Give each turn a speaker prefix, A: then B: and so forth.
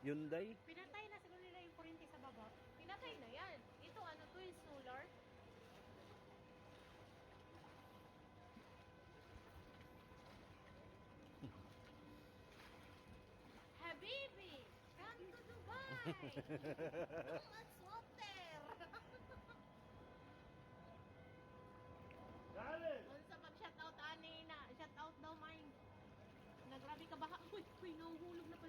A: Hyundai.
B: Pinatay na siguro nila yung kuryente sa baba. Pinatay na yan. Ito ano to yung solar. Habibi! Come to Dubai! Let's water! Unsa pag shoutout ani na, shoutout daw mine. Nagrabi ka baha. Uy, nahuhulog na